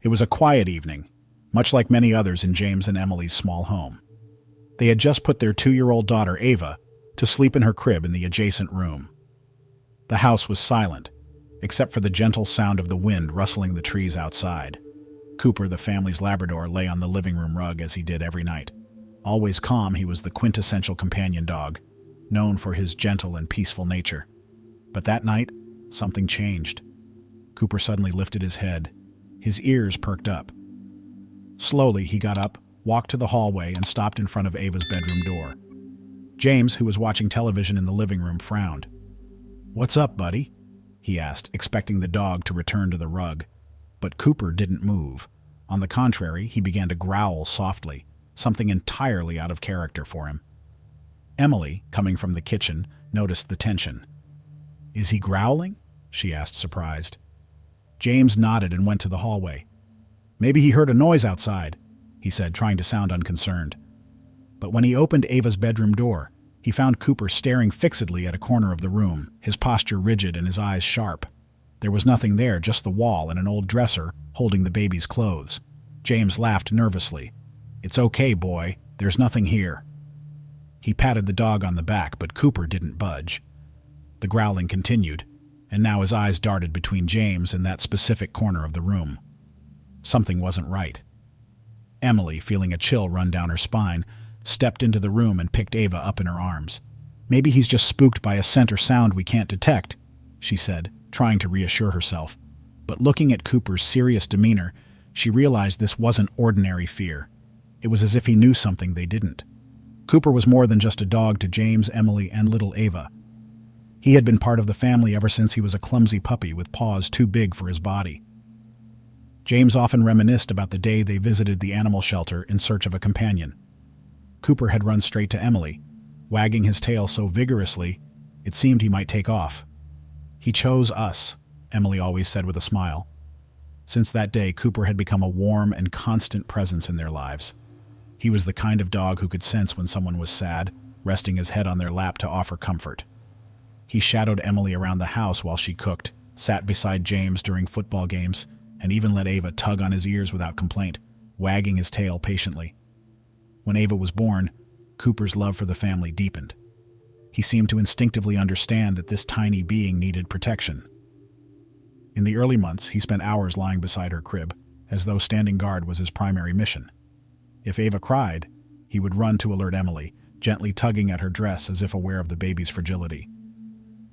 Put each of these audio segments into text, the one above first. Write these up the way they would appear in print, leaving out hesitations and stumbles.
It was a quiet evening, much like many others in James and Emily's small home. They had just put their 2-year-old daughter, Ava, to sleep in her crib in the adjacent room. The house was silent, except for the gentle sound of the wind rustling the trees outside. Cooper, the family's Labrador, lay on the living room rug as he did every night. Always calm, he was the quintessential companion dog, known for his gentle and peaceful nature. But that night, something changed. Cooper suddenly lifted his head. His ears perked up. Slowly, he got up, walked to the hallway, and stopped in front of Ava's bedroom door. James, who was watching television in the living room, frowned. "What's up, buddy?" he asked, expecting the dog to return to the rug. But Cooper didn't move. On the contrary, he began to growl softly, something entirely out of character for him. Emily, coming from the kitchen, noticed the tension. "Is he growling?" she asked, surprised. James nodded and went to the hallway. "Maybe he heard a noise outside," he said, trying to sound unconcerned. But when he opened Ava's bedroom door, he found Cooper staring fixedly at a corner of the room, his posture rigid and his eyes sharp. There was nothing there, just the wall and an old dresser holding the baby's clothes. James laughed nervously. "It's okay, boy. There's nothing here." He patted the dog on the back, but Cooper didn't budge. The growling continued, and now his eyes darted between James and that specific corner of the room. Something wasn't right. Emily, feeling a chill run down her spine, stepped into the room and picked Ava up in her arms. "Maybe he's just spooked by a scent or sound we can't detect," she said, trying to reassure herself. But looking at Cooper's serious demeanor, she realized this wasn't ordinary fear. It was as if he knew something they didn't. Cooper was more than just a dog to James, Emily, and little Ava. He had been part of the family ever since he was a clumsy puppy with paws too big for his body. James often reminisced about the day they visited the animal shelter in search of a companion. Cooper had run straight to Emily, wagging his tail so vigorously it seemed he might take off. "He chose us," Emily always said with a smile. Since that day, Cooper had become a warm and constant presence in their lives. He was the kind of dog who could sense when someone was sad, resting his head on their lap to offer comfort. He shadowed Emily around the house while she cooked, sat beside James during football games, and even let Ava tug on his ears without complaint, wagging his tail patiently. When Ava was born, Cooper's love for the family deepened. He seemed to instinctively understand that this tiny being needed protection. In the early months, he spent hours lying beside her crib, as though standing guard was his primary mission. If Ava cried, he would run to alert Emily, gently tugging at her dress as if aware of the baby's fragility.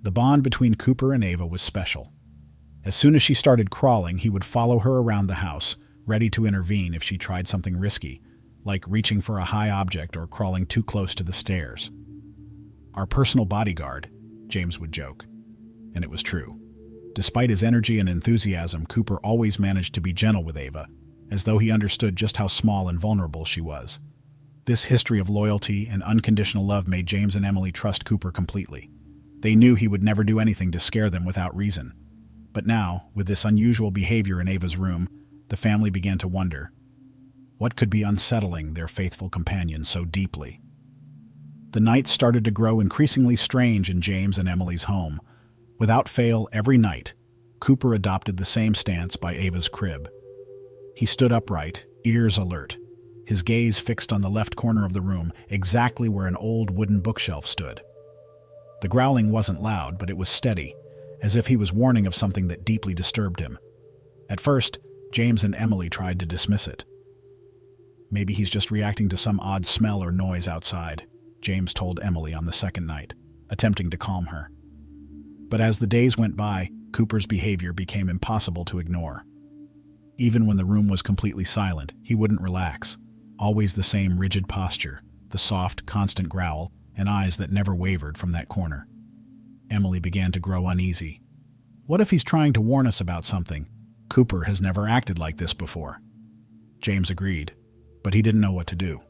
The bond between Cooper and Ava was special. As soon as she started crawling, he would follow her around the house, ready to intervene if she tried something risky, like reaching for a high object or crawling too close to the stairs. "Our personal bodyguard," James would joke. And it was true. Despite his energy and enthusiasm, Cooper always managed to be gentle with Ava, as though he understood just how small and vulnerable she was. This history of loyalty and unconditional love made James and Emily trust Cooper completely. They knew he would never do anything to scare them without reason. But now, with this unusual behavior in Ava's room, the family began to wonder, what could be unsettling their faithful companion so deeply? The nights started to grow increasingly strange in James and Emily's home. Without fail, every night, Cooper adopted the same stance by Ava's crib. He stood upright, ears alert, his gaze fixed on the left corner of the room, exactly where an old wooden bookshelf stood. The growling wasn't loud, but it was steady, as if he was warning of something that deeply disturbed him. At first, James and Emily tried to dismiss it. "Maybe he's just reacting to some odd smell or noise outside," James told Emily on the second night, attempting to calm her. But as the days went by, Cooper's behavior became impossible to ignore. Even when the room was completely silent, he wouldn't relax. Always the same rigid posture, the soft, constant growl, and eyes that never wavered from that corner. Emily began to grow uneasy. "What if he's trying to warn us about something? Cooper has never acted like this before." James agreed, but he didn't know what to do.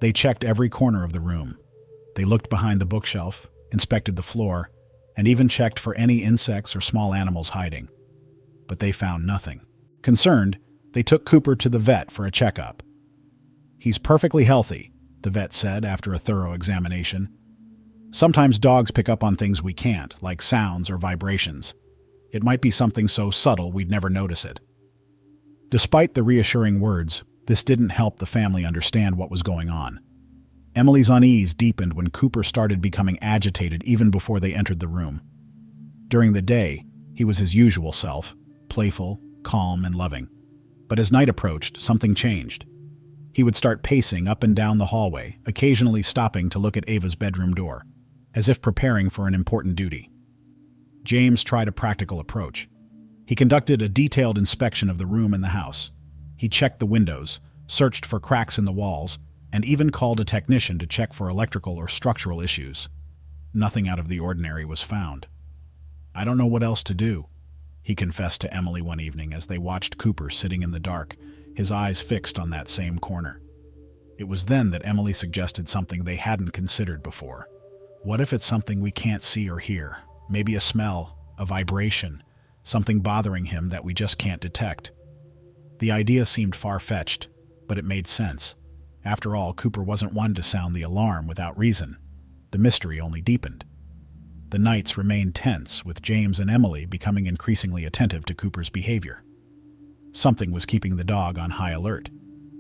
They checked every corner of the room. They looked behind the bookshelf, inspected the floor, and even checked for any insects or small animals hiding. But they found nothing. Concerned, they took Cooper to the vet for a checkup. "He's perfectly healthy," the vet said after a thorough examination. "Sometimes dogs pick up on things we can't, like sounds or vibrations. It might be something so subtle we'd never notice it." Despite the reassuring words, this didn't help the family understand what was going on. Emily's unease deepened when Cooper started becoming agitated even before they entered the room. During the day, he was his usual self, playful, calm, and loving. But as night approached, something changed. He would start pacing up and down the hallway, occasionally stopping to look at Ava's bedroom door, as if preparing for an important duty. James tried a practical approach. He conducted a detailed inspection of the room and the house. He checked the windows, searched for cracks in the walls, and even called a technician to check for electrical or structural issues. Nothing out of the ordinary was found. "I don't know what else to do," he confessed to Emily one evening as they watched Cooper sitting in the dark, his eyes fixed on that same corner. It was then that Emily suggested something they hadn't considered before. What if it's something we can't see or hear? Maybe a smell, a vibration, something bothering him that we just can't detect. The idea seemed far-fetched, but it made sense. After all, Cooper wasn't one to sound the alarm without reason. The mystery only deepened. The nights remained tense, with James and Emily becoming increasingly attentive to Cooper's behavior. Something was keeping the dog on high alert,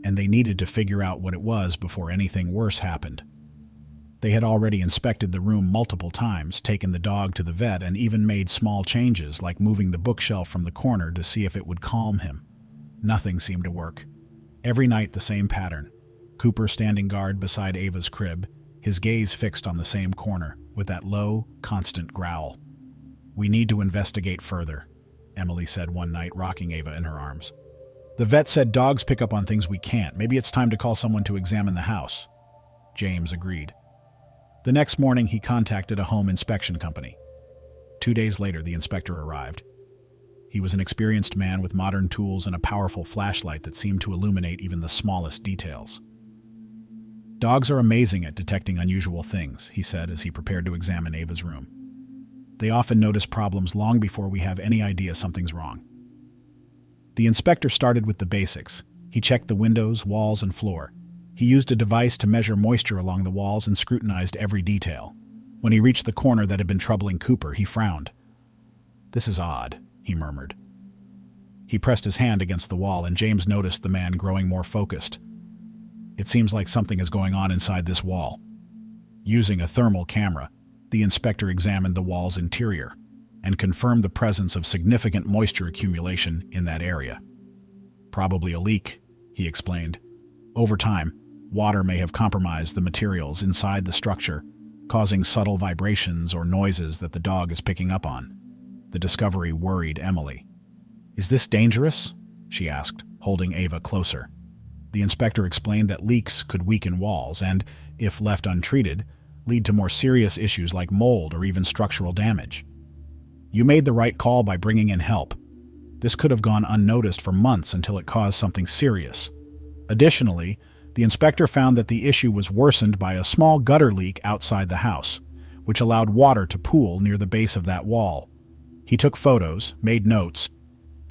and they needed to figure out what it was before anything worse happened. They had already inspected the room multiple times, taken the dog to the vet, and even made small changes like moving the bookshelf from the corner to see if it would calm him. Nothing seemed to work. Every night the same pattern. Cooper standing guard beside Ava's crib, his gaze fixed on the same corner, with that low, constant growl. "We need to investigate further," Emily said one night, rocking Ava in her arms. "The vet said dogs pick up on things we can't. Maybe it's time to call someone to examine the house." James agreed. The next morning, he contacted a home inspection company. 2 days later, the inspector arrived. He was an experienced man with modern tools and a powerful flashlight that seemed to illuminate even the smallest details. "Dogs are amazing at detecting unusual things," he said as he prepared to examine Ava's room. "They often notice problems long before we have any idea something's wrong." The inspector started with the basics. He checked the windows, walls, and floor. He used a device to measure moisture along the walls and scrutinized every detail. When he reached the corner that had been troubling Cooper, he frowned. "This is odd," he murmured. He pressed his hand against the wall, and James noticed the man growing more focused. "It seems like something is going on inside this wall." Using a thermal camera, the inspector examined the wall's interior and confirmed the presence of significant moisture accumulation in that area. "Probably a leak," he explained. "Over time, water may have compromised the materials inside the structure, causing subtle vibrations or noises that the dog is picking up on." The discovery worried Emily. "Is this dangerous?" she asked, holding Ava closer. The inspector explained that leaks could weaken walls and, if left untreated, lead to more serious issues like mold or even structural damage. "You made the right call by bringing in help. This could have gone unnoticed for months until it caused something serious." Additionally, the inspector found that the issue was worsened by a small gutter leak outside the house, which allowed water to pool near the base of that wall. He took photos, made notes,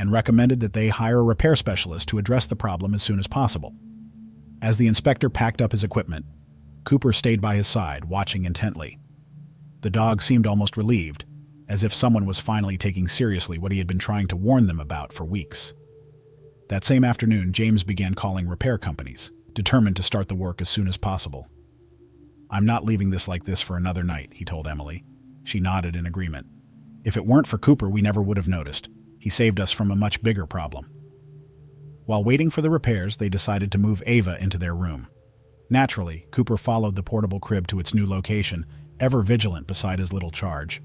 and recommended that they hire a repair specialist to address the problem as soon as possible. As the inspector packed up his equipment, Cooper stayed by his side, watching intently. The dog seemed almost relieved, as if someone was finally taking seriously what he had been trying to warn them about for weeks. That same afternoon, James began calling repair companies, determined to start the work as soon as possible. "I'm not leaving this like this for another night," he told Emily. She nodded in agreement. "If it weren't for Cooper, we never would have noticed. He saved us from a much bigger problem." While waiting for the repairs, they decided to move Ava into their room. Naturally, Cooper followed the portable crib to its new location, ever vigilant beside his little charge.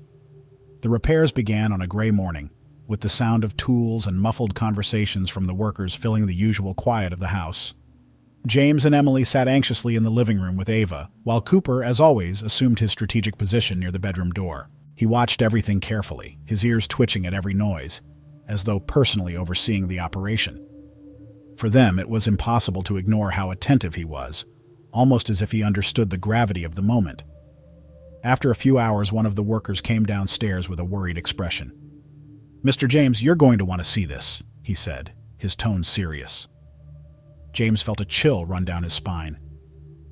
The repairs began on a gray morning, with the sound of tools and muffled conversations from the workers filling the usual quiet of the house. James and Emily sat anxiously in the living room with Ava, while Cooper, as always, assumed his strategic position near the bedroom door. He watched everything carefully, his ears twitching at every noise, as though personally overseeing the operation. For them, it was impossible to ignore how attentive he was, almost as if he understood the gravity of the moment. After a few hours, one of the workers came downstairs with a worried expression. "Mr. James, you're going to want to see this," he said, his tone serious. James felt a chill run down his spine.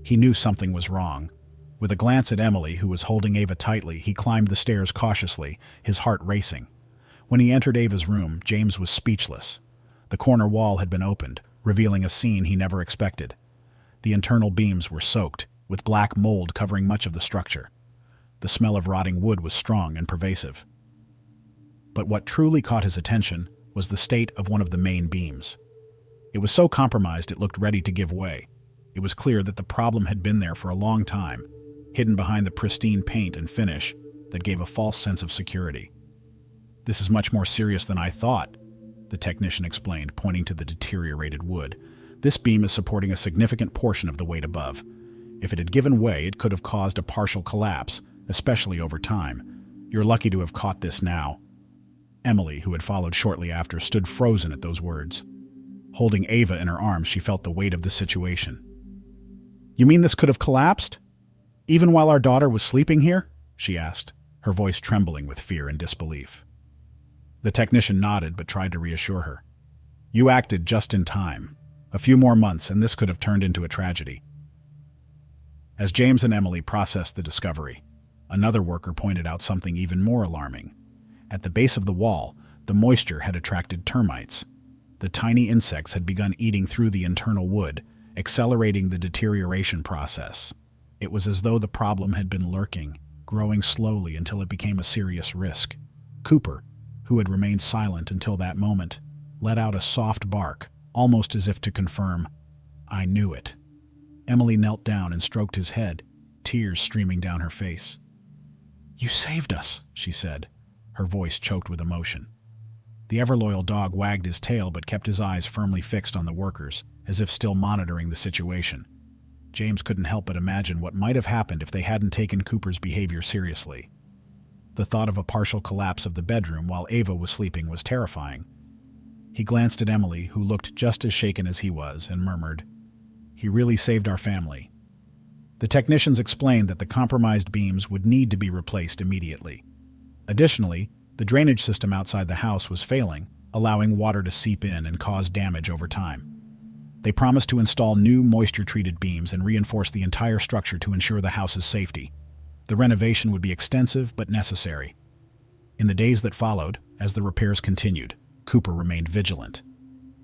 He knew something was wrong. With a glance at Emily, who was holding Ava tightly, he climbed the stairs cautiously, his heart racing. When he entered Ava's room, James was speechless. The corner wall had been opened, revealing a scene he never expected. The internal beams were soaked, with black mold covering much of the structure. The smell of rotting wood was strong and pervasive. But what truly caught his attention was the state of one of the main beams. It was so compromised it looked ready to give way. It was clear that the problem had been there for a long time, hidden behind the pristine paint and finish that gave a false sense of security. "This is much more serious than I thought," the technician explained, pointing to the deteriorated wood. "This beam is supporting a significant portion of the weight above. If it had given way, it could have caused a partial collapse, especially over time. You're lucky to have caught this now." Emily, who had followed shortly after, stood frozen at those words. Holding Ava in her arms, she felt the weight of the situation. "You mean this could have collapsed? Even while our daughter was sleeping here?" she asked, her voice trembling with fear and disbelief. The technician nodded but tried to reassure her. "You acted just in time. A few more months and this could have turned into a tragedy." As James and Emily processed the discovery, another worker pointed out something even more alarming. At the base of the wall, the moisture had attracted termites. The tiny insects had begun eating through the internal wood, accelerating the deterioration process. It was as though the problem had been lurking, growing slowly until it became a serious risk. Cooper, who had remained silent until that moment, let out a soft bark, almost as if to confirm, "I knew it." Emily knelt down and stroked his head, tears streaming down her face. "You saved us," she said, her voice choked with emotion. The ever-loyal dog wagged his tail but kept his eyes firmly fixed on the workers, as if still monitoring the situation. James couldn't help but imagine what might have happened if they hadn't taken Cooper's behavior seriously. The thought of a partial collapse of the bedroom while Ava was sleeping was terrifying. He glanced at Emily, who looked just as shaken as he was, and murmured, "He really saved our family." The technicians explained that the compromised beams would need to be replaced immediately. Additionally, the drainage system outside the house was failing, allowing water to seep in and cause damage over time. They promised to install new moisture-treated beams and reinforce the entire structure to ensure the house's safety. The renovation would be extensive but necessary. In the days that followed, as the repairs continued, Cooper remained vigilant.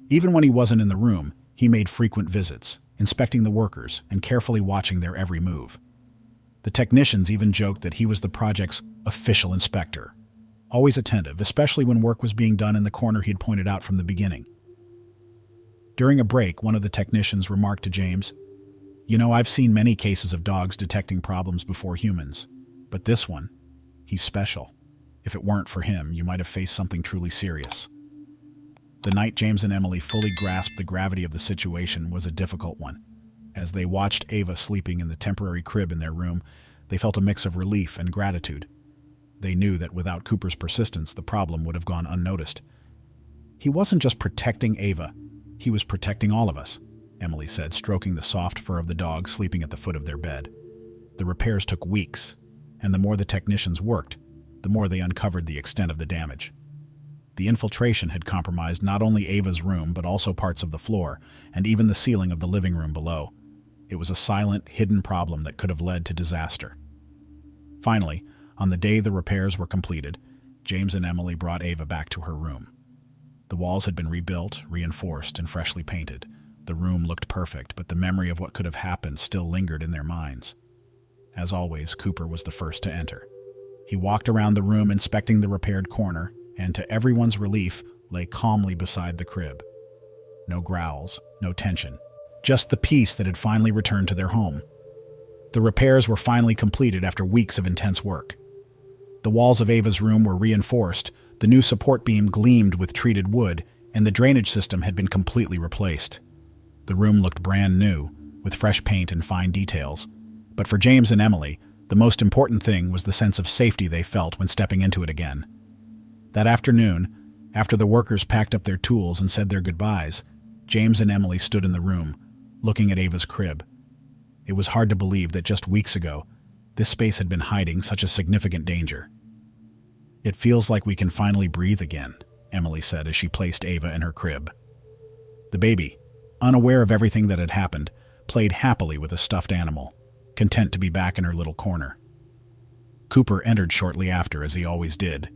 Even when he wasn't in the room, he made frequent visits, inspecting the workers and carefully watching their every move. The technicians even joked that he was the project's official inspector, always attentive, especially when work was being done in the corner he'd pointed out from the beginning. During a break, one of the technicians remarked to James, "You know, I've seen many cases of dogs detecting problems before humans, but this one, he's special. If it weren't for him, you might have faced something truly serious." The night James and Emily fully grasped the gravity of the situation was a difficult one. As they watched Ava sleeping in the temporary crib in their room, they felt a mix of relief and gratitude. They knew that without Cooper's persistence, the problem would have gone unnoticed. "He wasn't just protecting Ava, he was protecting all of us," Emily said, stroking the soft fur of the dog sleeping at the foot of their bed. The repairs took weeks, and the more the technicians worked, the more they uncovered the extent of the damage. The infiltration had compromised not only Ava's room but also parts of the floor, and even the ceiling of the living room below. It was a silent, hidden problem that could have led to disaster. Finally, on the day the repairs were completed, James and Emily brought Ava back to her room. The walls had been rebuilt, reinforced, and freshly painted. The room looked perfect, but the memory of what could have happened still lingered in their minds. As always, Cooper was the first to enter. He walked around the room inspecting the repaired corner, and to everyone's relief, lay calmly beside the crib. No growls, no tension, just the peace that had finally returned to their home. The repairs were finally completed after weeks of intense work. The walls of Ava's room were reinforced, the new support beam gleamed with treated wood, and the drainage system had been completely replaced. The room looked brand new, with fresh paint and fine details. But for James and Emily, the most important thing was the sense of safety they felt when stepping into it again. That afternoon, after the workers packed up their tools and said their goodbyes, James and Emily stood in the room, looking at Ava's crib. It was hard to believe that just weeks ago, this space had been hiding such a significant danger. "It feels like we can finally breathe again," Emily said as she placed Ava in her crib. The baby, unaware of everything that had happened, played happily with a stuffed animal, content to be back in her little corner. Cooper entered shortly after, as he always did.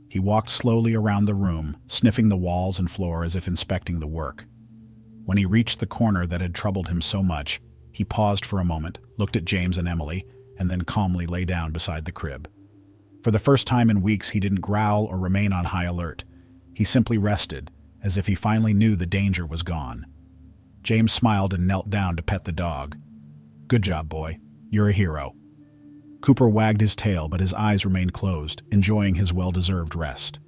He walked slowly around the room, sniffing the walls and floor as if inspecting the work. When he reached the corner that had troubled him so much, he paused for a moment, looked at James and Emily, and then calmly lay down beside the crib. For the first time in weeks, he didn't growl or remain on high alert. He simply rested, as if he finally knew the danger was gone. James smiled and knelt down to pet the dog. "Good job, boy. You're a hero." Cooper wagged his tail, but his eyes remained closed, enjoying his well-deserved rest.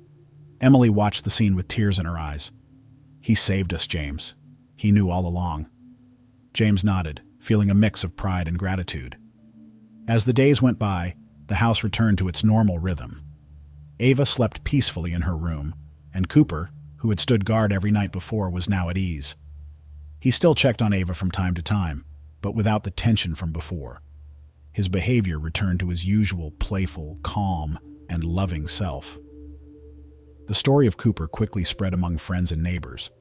Emily watched the scene with tears in her eyes. "He saved us, James. He knew all along." James nodded, feeling a mix of pride and gratitude. As the days went by, the house returned to its normal rhythm. Ava slept peacefully in her room, and Cooper, who had stood guard every night before, was now at ease. He still checked on Ava from time to time, but without the tension from before. His behavior returned to his usual playful, calm, and loving self. The story of Cooper quickly spread among friends and neighbors.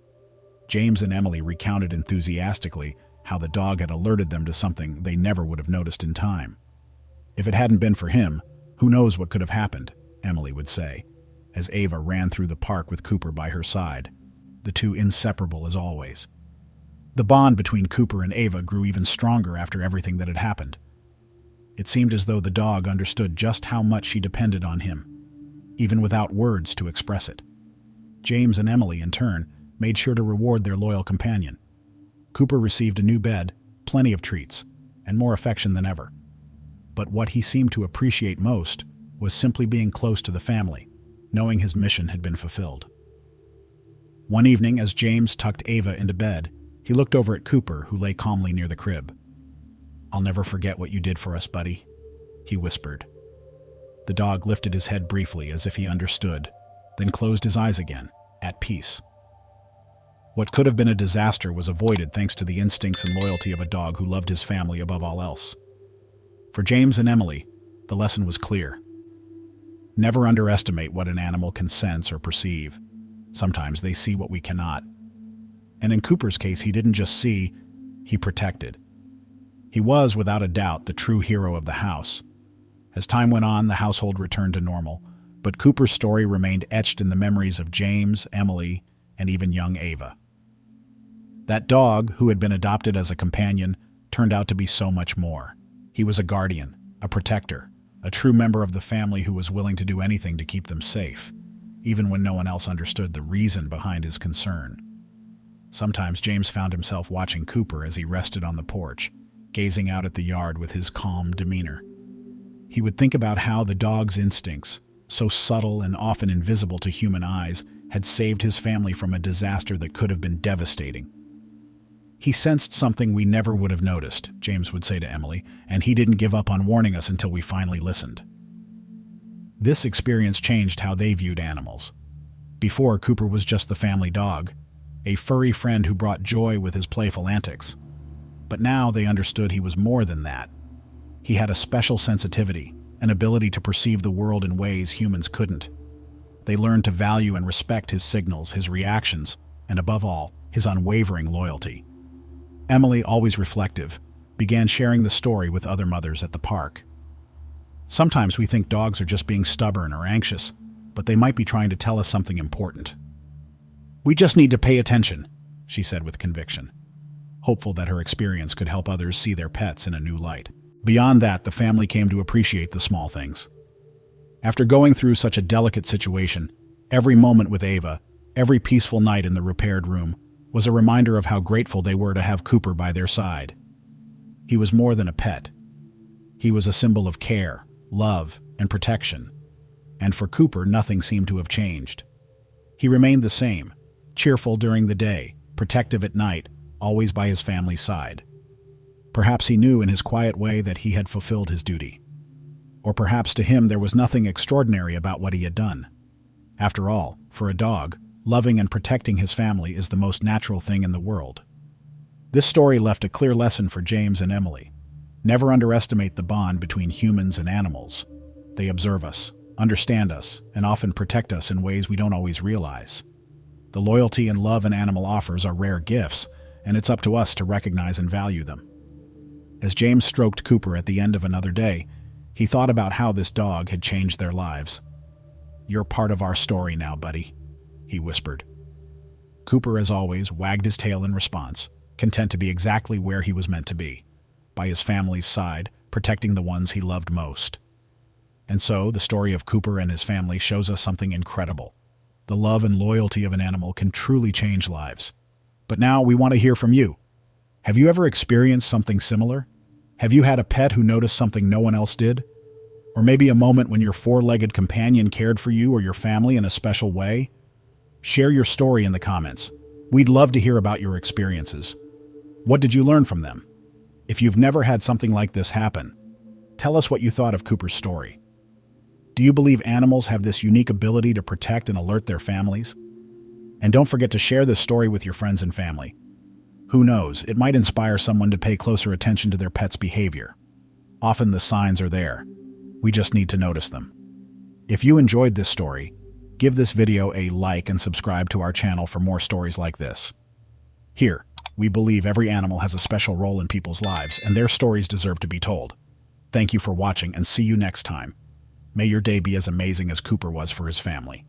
James and Emily recounted enthusiastically how the dog had alerted them to something they never would have noticed in time. "If it hadn't been for him, who knows what could have happened," Emily would say, as Ava ran through the park with Cooper by her side, the two inseparable as always. The bond between Cooper and Ava grew even stronger after everything that had happened. It seemed as though the dog understood just how much she depended on him, even without words to express it. James and Emily, in turn, made sure to reward their loyal companion. Cooper received a new bed, plenty of treats, and more affection than ever. But what he seemed to appreciate most was simply being close to the family, knowing his mission had been fulfilled. One evening, as James tucked Ava into bed, he looked over at Cooper, who lay calmly near the crib. "I'll never forget what you did for us, buddy," he whispered. The dog lifted his head briefly as if he understood, then closed his eyes again, at peace. What could have been a disaster was avoided thanks to the instincts and loyalty of a dog who loved his family above all else. For James and Emily, the lesson was clear. Never underestimate what an animal can sense or perceive. Sometimes they see what we cannot. And in Cooper's case, he didn't just see, he protected. He was, without a doubt, the true hero of the house. As time went on, the household returned to normal, but Cooper's story remained etched in the memories of James, Emily, and even young Ava. That dog, who had been adopted as a companion, turned out to be so much more. He was a guardian, a protector, a true member of the family who was willing to do anything to keep them safe, even when no one else understood the reason behind his concern. Sometimes James found himself watching Cooper as he rested on the porch, gazing out at the yard with his calm demeanor. He would think about how the dog's instincts, so subtle and often invisible to human eyes, had saved his family from a disaster that could have been devastating. "He sensed something we never would have noticed," James would say to Emily, "and he didn't give up on warning us until we finally listened." This experience changed how they viewed animals. Before, Cooper was just the family dog, a furry friend who brought joy with his playful antics. But now they understood he was more than that. He had a special sensitivity, an ability to perceive the world in ways humans couldn't. They learned to value and respect his signals, his reactions, and above all, his unwavering loyalty. Emily, always reflective, began sharing the story with other mothers at the park. "Sometimes we think dogs are just being stubborn or anxious, but they might be trying to tell us something important. We just need to pay attention," she said with conviction, hopeful that her experience could help others see their pets in a new light. Beyond that, the family came to appreciate the small things. After going through such a delicate situation, every moment with Ava, every peaceful night in the repaired room, was a reminder of how grateful they were to have Cooper by their side. He was more than a pet. He was a symbol of care, love, and protection. And for Cooper, nothing seemed to have changed. He remained the same, cheerful during the day, protective at night, always by his family's side. Perhaps he knew in his quiet way that he had fulfilled his duty. Or perhaps to him there was nothing extraordinary about what he had done. After all, for a dog, loving and protecting his family is the most natural thing in the world. This story left a clear lesson for James and Emily. Never underestimate the bond between humans and animals. They observe us, understand us, and often protect us in ways we don't always realize. The loyalty and love an animal offers are rare gifts, and it's up to us to recognize and value them. As James stroked Cooper at the end of another day, he thought about how this dog had changed their lives. "You're part of our story now, buddy," he whispered. Cooper, as always, wagged his tail in response, content to be exactly where he was meant to be, by his family's side, protecting the ones he loved most. And so, the story of Cooper and his family shows us something incredible. The love and loyalty of an animal can truly change lives. But now we want to hear from you. Have you ever experienced something similar? Have you had a pet who noticed something no one else did? Or maybe a moment when your four-legged companion cared for you or your family in a special way? Share your story in the comments. We'd love to hear about your experiences. What did you learn from them? If you've never had something like this happen, tell us what you thought of Cooper's story. Do you believe animals have this unique ability to protect and alert their families? And don't forget to share this story with your friends and family. Who knows, it might inspire someone to pay closer attention to their pet's behavior. Often the signs are there. We just need to notice them. If you enjoyed this story, give this video a like and subscribe to our channel for more stories like this. Here, we believe every animal has a special role in people's lives, and their stories deserve to be told. Thank you for watching, and see you next time. May your day be as amazing as Cooper was for his family.